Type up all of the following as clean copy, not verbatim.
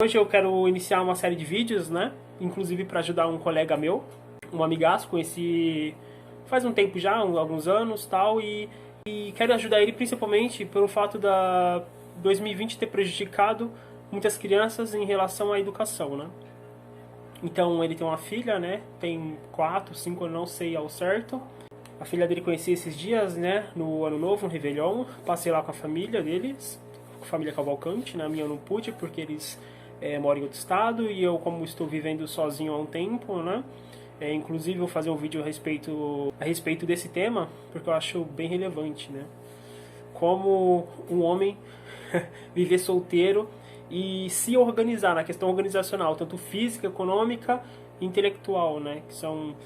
Hoje eu quero iniciar uma série de vídeos, né? Inclusive para ajudar um colega meu, um amigaço, conheci faz um tempo já, alguns anos tal, e quero ajudar ele principalmente pelo fato da 2020 ter prejudicado muitas crianças em relação à educação, né? Então ele tem uma filha, né? Tem 4, 5, eu não sei ao certo. A filha dele conheci esses dias, né? No Ano Novo, no Réveillon. Passei lá com a família deles, com a família Cavalcante, né? A minha eu não pude porque eles moram em outro estado e eu, como estou vivendo sozinho há um tempo, né? Inclusive eu vou fazer um vídeo a respeito desse tema, porque eu acho bem relevante, né? Como um homem viver solteiro e se organizar na questão organizacional, tanto física, econômica e intelectual, né? Que são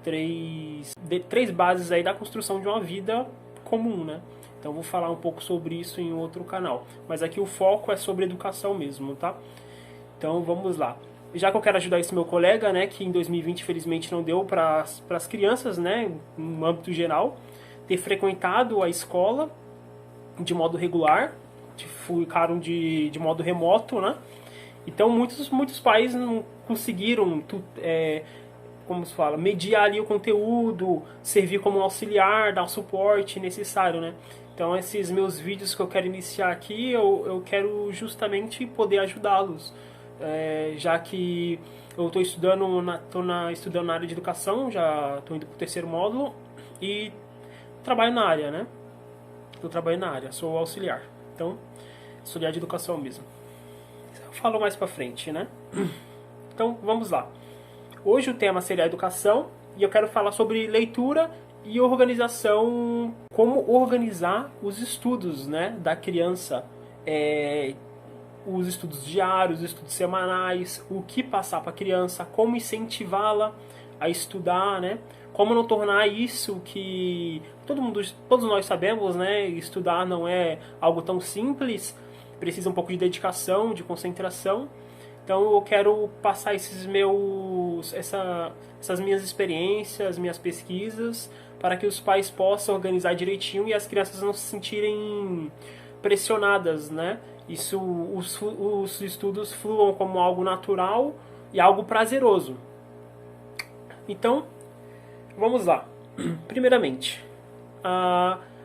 três bases aí da construção de uma vida comum, né? Então eu vou falar um pouco sobre isso em outro canal. Mas aqui o foco é sobre educação mesmo, tá? Então vamos lá. Já que eu quero ajudar esse meu colega, né, que em 2020 infelizmente não deu para as crianças, né, no âmbito geral, ter frequentado a escola de modo regular, ficaram de modo remoto, né? Então muitos pais não conseguiram, como se fala, mediar ali o conteúdo, servir como um auxiliar, dar o suporte necessário, né? Então esses meus vídeos que eu quero iniciar aqui, eu quero justamente poder ajudá-los. Já que eu estou estudando estudando na área de educação, já estou indo para o terceiro módulo e trabalho na área, né? Eu trabalho na área, sou auxiliar. Então, auxiliar de educação mesmo. Eu falo mais para frente, né? Então, vamos lá. Hoje o tema seria a educação e eu quero falar sobre leitura e organização, como organizar os estudos, né, da criança. Os estudos diários, os estudos semanais, o que passar para a criança, como incentivá-la a estudar, né? Como não tornar isso que todos nós sabemos, né? Estudar não é algo tão simples, precisa um pouco de dedicação, de concentração. Então eu quero passar essas minhas experiências, minhas pesquisas, para que os pais possam organizar direitinho e as crianças não se sentirem pressionadas, né? Os estudos fluam como algo natural e algo prazeroso. Então, vamos lá. Primeiramente,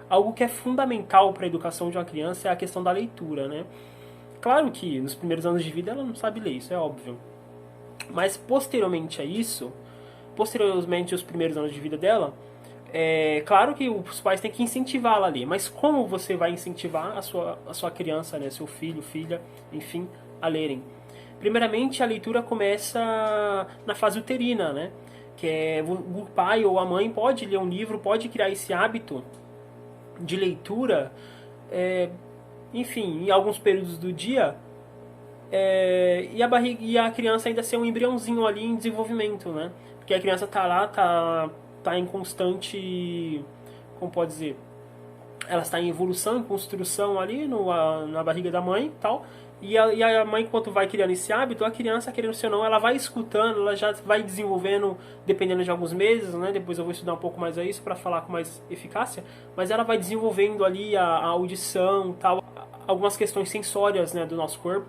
algo que é fundamental para a educação de uma criança é a questão da leitura, né? Claro que nos primeiros anos de vida ela não sabe ler, isso é óbvio. Mas posteriormente aos primeiros anos de vida dela, claro que os pais têm que incentivá-la a ler, mas como você vai incentivar a sua criança, né, seu filho, filha, enfim, a lerem? Primeiramente, a leitura começa na fase uterina, né? Que é o pai ou a mãe pode ler um livro, pode criar esse hábito de leitura, enfim, em alguns períodos do dia, e a criança ainda ser um embriãozinho ali em desenvolvimento, né? Porque a criança tá lá, tá em constante, como pode dizer, ela está em evolução, em construção ali na barriga da mãe e tal, e a mãe, enquanto vai criando esse hábito, a criança, querendo ser ou não, ela vai escutando, ela já vai desenvolvendo, dependendo de alguns meses, né? Depois eu vou estudar um pouco mais a isso para falar com mais eficácia, mas ela vai desenvolvendo ali a audição, tal, algumas questões sensórias, né, do nosso corpo.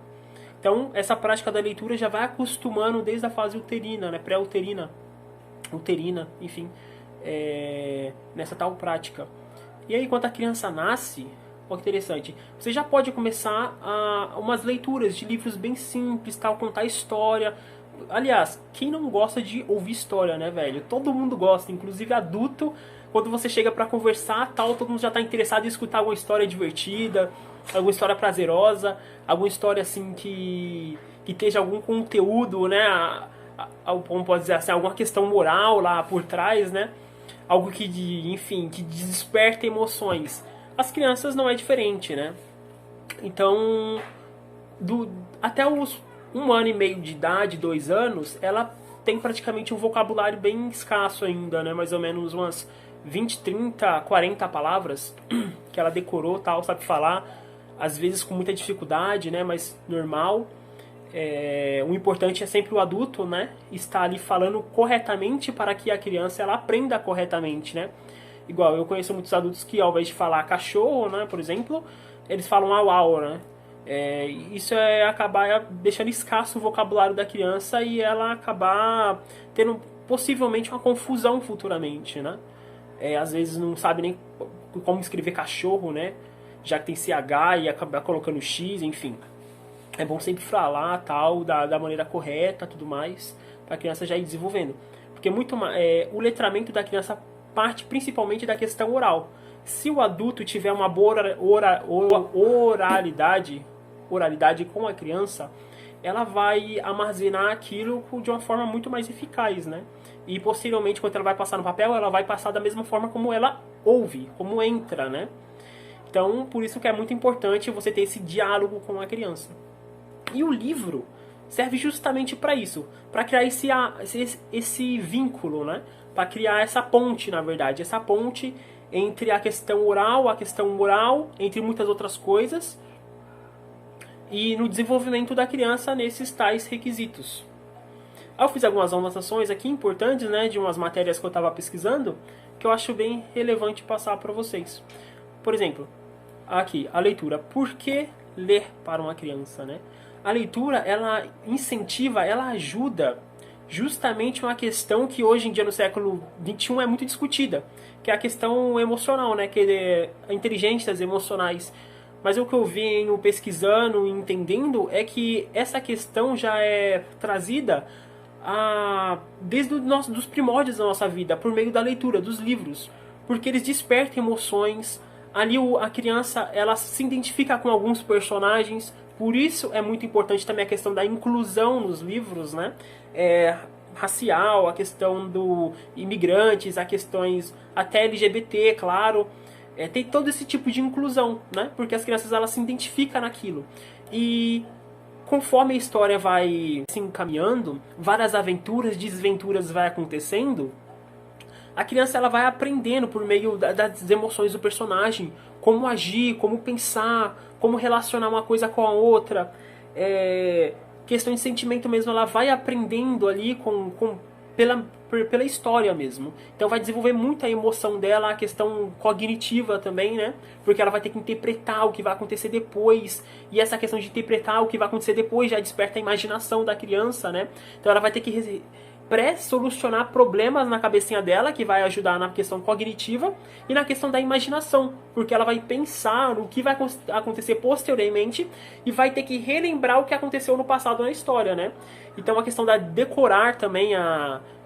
Então essa prática da leitura já vai acostumando desde a fase uterina, né, pré-uterina, uterina, enfim, nessa tal prática. E aí, quando a criança nasce, olha que interessante, você já pode começar umas leituras de livros bem simples, tal, contar história. Aliás, quem não gosta de ouvir história, né, velho? Todo mundo gosta, inclusive adulto. Quando você chega pra conversar, tal, todo mundo já tá interessado em escutar alguma história divertida, alguma história prazerosa, alguma história assim que esteja algum conteúdo, né? Como pode dizer assim, alguma questão moral lá por trás, né? Algo enfim, que desperta emoções. As crianças não é diferente, né? Então, até os 1 ano e meio de idade, 2 anos, ela tem praticamente um vocabulário bem escasso ainda, né? Mais ou menos umas 20, 30, 40 palavras que ela decorou, tal, sabe falar. Às vezes com muita dificuldade, né? Mas normal. O importante é sempre o adulto, né, estar ali falando corretamente para que a criança ela aprenda corretamente, né? Igual eu conheço muitos adultos que ao invés de falar cachorro, né, por exemplo, eles falam au au, né? Isso é acabar deixando escasso o vocabulário da criança e ela acabar tendo possivelmente uma confusão futuramente, né? Às vezes não sabe nem como escrever cachorro, né? Já que tem CH e acabar colocando X, enfim. É bom sempre falar tal, da maneira correta, tudo mais, para a criança já ir desenvolvendo. Porque o letramento da criança parte principalmente da questão oral. Se o adulto tiver uma boa oralidade com a criança, ela vai armazenar aquilo de uma forma muito mais eficaz, né? E posteriormente, quando ela vai passar no papel, ela vai passar da mesma forma como ela ouve, como entra, né? Então, por isso que é muito importante você ter esse diálogo com a criança. E o livro serve justamente para isso, para criar esse vínculo, né? Para criar essa ponte, na verdade, essa ponte entre a questão oral, a questão moral, entre muitas outras coisas, e no desenvolvimento da criança nesses tais requisitos. Eu fiz algumas anotações aqui importantes, né, de umas matérias que eu estava pesquisando, que eu acho bem relevante passar para vocês. Por exemplo, aqui, a leitura. Por que ler para uma criança, né? A leitura, ela incentiva, ela ajuda justamente uma questão que hoje em dia no século XXI é muito discutida, que é a questão emocional, né? Que é inteligências emocionais. Mas o que eu venho pesquisando e entendendo é que essa questão já é trazida desde dos primórdios da nossa vida, por meio da leitura, dos livros, porque eles despertam emoções. Ali a criança, ela se identifica com alguns personagens, por isso é muito importante também a questão da inclusão nos livros, né? Racial, a questão do imigrantes, a questões até LGBT, claro. Tem todo esse tipo de inclusão, né? Porque as crianças, elas se identificam naquilo. E conforme a história vai se encaminhando, várias aventuras, desventuras vai acontecendo, a criança, ela vai aprendendo por meio das emoções do personagem, como agir, como pensar, como relacionar uma coisa com a outra. Questão de sentimento mesmo, ela vai aprendendo ali pela história mesmo. Então vai desenvolver muito a emoção dela, a questão cognitiva também, né? Porque ela vai ter que interpretar o que vai acontecer depois. E essa questão de interpretar o que vai acontecer depois já desperta a imaginação da criança, né? Então ela vai ter que pré-solucionar problemas na cabecinha dela, que vai ajudar na questão cognitiva e na questão da imaginação, porque ela vai pensar no que vai acontecer posteriormente e vai ter que relembrar o que aconteceu no passado na história, né? Então a questão da decorar também,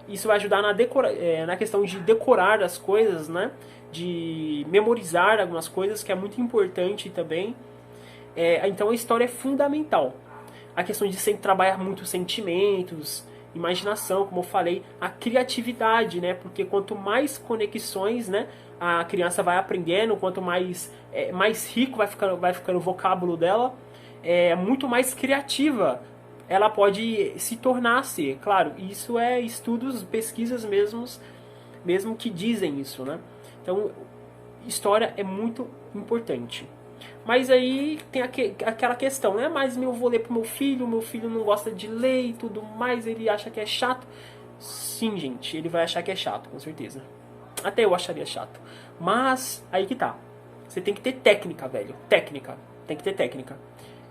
isso vai ajudar na questão de decorar as coisas, né? De memorizar algumas coisas, que é muito importante também. Então a história é fundamental. A questão de sempre trabalhar muito sentimentos, imaginação, como eu falei, a criatividade, né? Porque quanto mais conexões, né, a criança vai aprendendo, quanto mais rico vai ficando o vocábulo dela, muito mais criativa ela pode se tornar-se. Claro, isso é estudos, pesquisas mesmo que dizem isso, né? Então, história é muito importante. Mas aí tem aquela questão, né? Mas eu vou ler pro meu filho não gosta de ler e tudo mais, ele acha que é chato. Sim, gente, ele vai achar que é chato, com certeza. Até eu acharia chato. Mas, aí que tá. Você tem que ter técnica, velho. Técnica. Tem que ter técnica.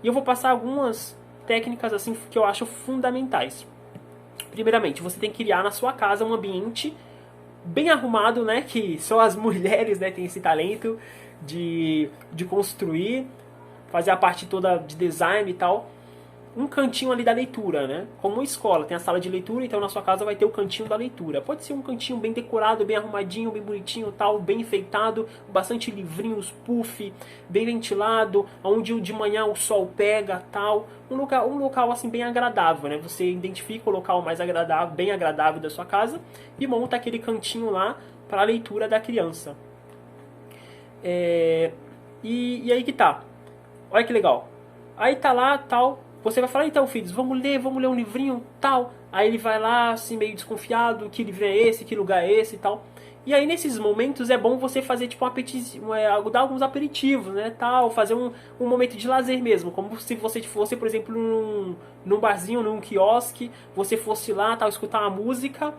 E eu vou passar algumas técnicas, assim, que eu acho fundamentais. Primeiramente, você tem que criar na sua casa um ambiente bem arrumado, né? Que só as mulheres, né, têm esse talento de construir, fazer a parte toda de design e tal. Um cantinho ali da leitura, né? Como uma escola, tem a sala de leitura, então na sua casa vai ter o cantinho da leitura. Pode ser um cantinho bem decorado, bem arrumadinho, bem bonitinho, tal, bem enfeitado, bastante livrinhos, puff, bem ventilado, onde de manhã o sol pega, tal. Um local assim bem agradável, né? Você identifica o local mais agradável, bem agradável da sua casa e monta aquele cantinho lá para a leitura da criança. E aí que tá. Olha que legal. Aí tá lá, tal. Você vai falar, então, filhos, vamos ler um livrinho, tal. Aí ele vai lá, assim, meio desconfiado, que livro é esse, que lugar é esse e tal. E aí, nesses momentos, é bom você fazer, tipo, dar alguns aperitivos, né, tal. Fazer um momento de lazer mesmo. Como se você fosse, por exemplo, num barzinho, num quiosque. Você fosse lá, tal, escutar uma música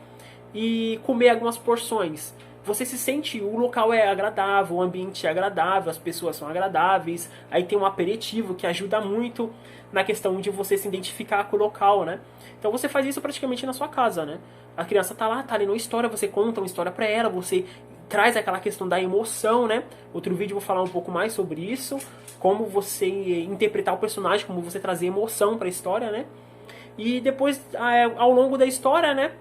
e comer algumas porções. você se sente, o local é agradável, o ambiente é agradável, as pessoas são agradáveis, aí tem um aperitivo que ajuda muito na questão de você se identificar com o local, né? Então você faz isso praticamente na sua casa, né? A criança tá lá, tá lendo uma história, você conta uma história pra ela, você traz aquela questão da emoção, né? Outro vídeo eu vou falar um pouco mais sobre isso, como você interpretar o personagem, como você trazer emoção pra história, né? E depois, ao longo da história, né?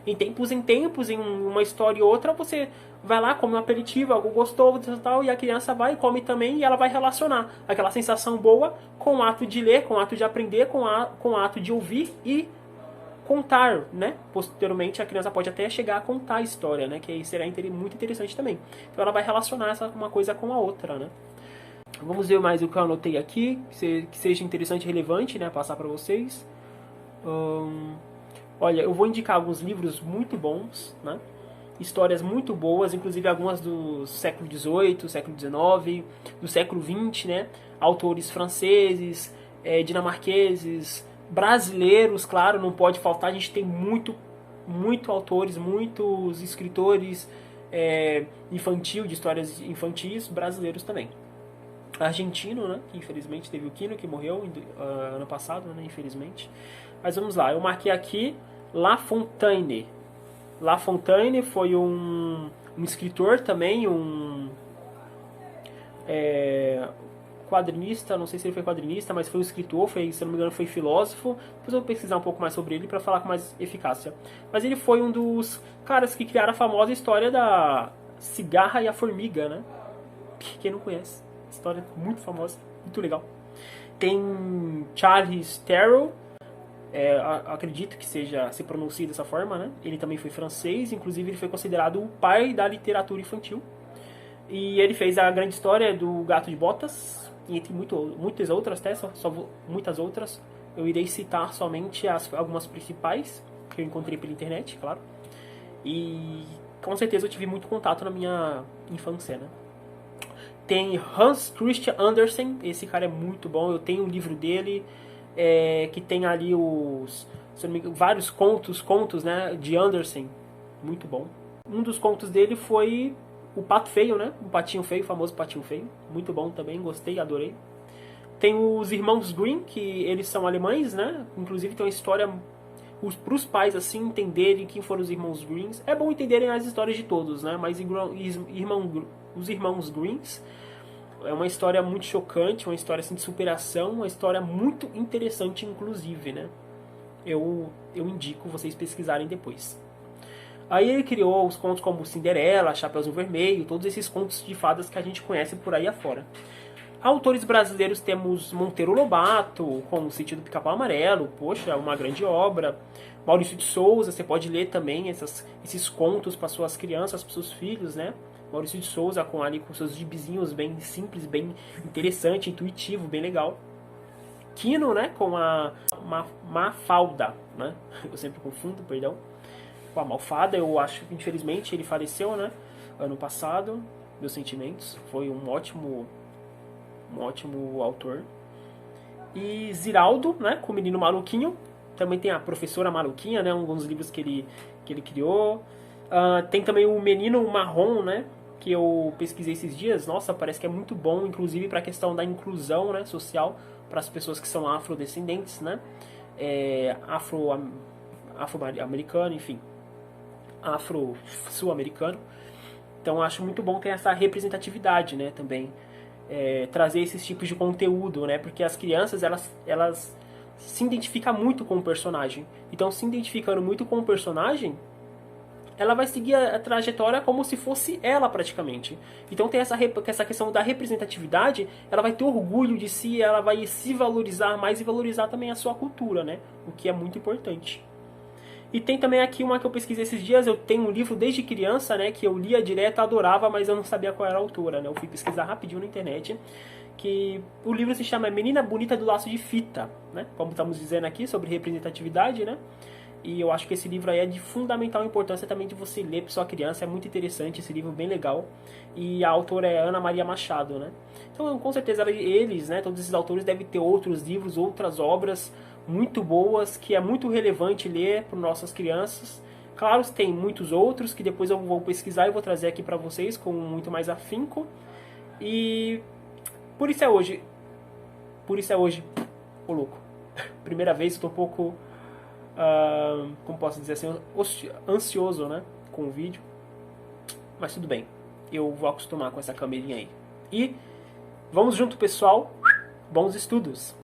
Em tempos, em uma história e outra, você vai lá, come um aperitivo, algo gostoso e tal, e a criança vai e come também, e ela vai relacionar aquela sensação boa com o ato de ler, com o ato de aprender, com o ato de ouvir e contar, né? Posteriormente a criança pode até chegar a contar a história, né? Que será muito interessante também. Então ela vai relacionar uma coisa com a outra, né? Vamos ver mais o que eu anotei aqui, que seja interessante e relevante, né? Passar para vocês. Olha, eu vou indicar alguns livros muito bons, né? Histórias muito boas, inclusive algumas do século XVIII, século XIX, do século XX, né? Autores franceses, dinamarqueses, brasileiros, claro, não pode faltar. A gente tem muito autores, muitos escritores infantil, de histórias infantis, brasileiros também. Argentino, né? Que infelizmente teve o Quino, que morreu ano passado, né? Infelizmente. Mas vamos lá, eu marquei aqui La Fontaine. La Fontaine foi um escritor também, quadrinista, não sei se ele foi quadrinista, mas foi um escritor, se não me engano foi filósofo. Depois eu vou pesquisar um pouco mais sobre ele para falar com mais eficácia. Mas ele foi um dos caras que criaram a famosa história da cigarra e a formiga, né? Quem não conhece? História muito famosa, muito legal. Tem Charles Terrell, acredito que se pronuncie dessa forma, né? Ele também foi francês, inclusive ele foi considerado o pai da literatura infantil. E ele fez a grande história do Gato de Botas, e entre muitas outras, muitas outras. Eu irei citar somente algumas principais, que eu encontrei pela internet, claro. E com certeza eu tive muito contato na minha infância, né? Tem Hans Christian Andersen, esse cara é muito bom, eu tenho um livro dele, que tem ali vários contos, né, de Andersen, muito bom. Um dos contos dele foi o Pato Feio, né, o Patinho Feio, o famoso Patinho Feio, muito bom também, gostei, adorei. Tem os Irmãos Grimm, que eles são alemães, né, inclusive tem uma história para os pais assim entenderem quem foram os Irmãos Grimm. É bom entenderem as histórias de todos, né, mas os Irmãos Grimm é uma história muito chocante, uma história assim, de superação, uma história muito interessante, inclusive, né? Eu indico vocês pesquisarem depois. Aí ele criou os contos como Cinderela, Chapeuzinho Vermelho, todos esses contos de fadas que a gente conhece por aí afora. Autores brasileiros temos Monteiro Lobato, com o Sítio do Pica-Pau Amarelo, poxa, uma grande obra. Maurício de Souza, você pode ler também esses contos para suas crianças, para seus filhos, né? Maurício de Souza com seus gibizinhos bem simples, bem interessante, intuitivo, bem legal. Quino, né, com a Mafalda, né? Eu sempre confundo, perdão. Com a Malfada, eu acho que infelizmente ele faleceu, né? Ano passado. Meus sentimentos. Foi um ótimo autor. E Ziraldo, né, com o Menino Maluquinho. Também tem a Professora Maluquinha, né? Alguns livros que ele criou. Tem também o Menino Marrom, né? Que eu pesquisei esses dias. Nossa, parece que é muito bom, inclusive para a questão da inclusão, né, social para as pessoas que são afrodescendentes, né? Afro-americano, enfim. Afro-sul-americano. Então acho muito bom ter essa representatividade, né? Também trazer esses tipos de conteúdo, né? Porque as crianças, elas se identificam muito com o personagem. Então, se identificando muito com o personagem, ela vai seguir a trajetória como se fosse ela praticamente. Então tem essa questão da representatividade, ela vai ter orgulho de si, ela vai se valorizar mais e valorizar também a sua cultura, né? O que é muito importante. E tem também aqui uma que eu pesquisei esses dias, eu tenho um livro desde criança, né, que eu lia direto, adorava, mas eu não sabia qual era a autora, né? Eu fui pesquisar rapidinho na internet, que o livro se chama Menina Bonita do Laço de Fita, né? Como estamos dizendo aqui, sobre representatividade, né? E eu acho que esse livro aí é de fundamental importância também de você ler para sua criança. É muito interessante esse livro, bem legal. E a autora é Ana Maria Machado, né? Então, com certeza, eles, né, todos esses autores devem ter outros livros, outras obras muito boas, que é muito relevante ler para nossas crianças. Claro, tem muitos outros que depois eu vou pesquisar e vou trazer aqui pra vocês com muito mais afinco. E por isso é hoje. Ô louco. Primeira vez que tô um pouco, como posso dizer assim, ansioso, né, com o vídeo. Mas tudo bem. Eu vou acostumar com essa câmerinha aí. E vamos junto, pessoal. Bons estudos!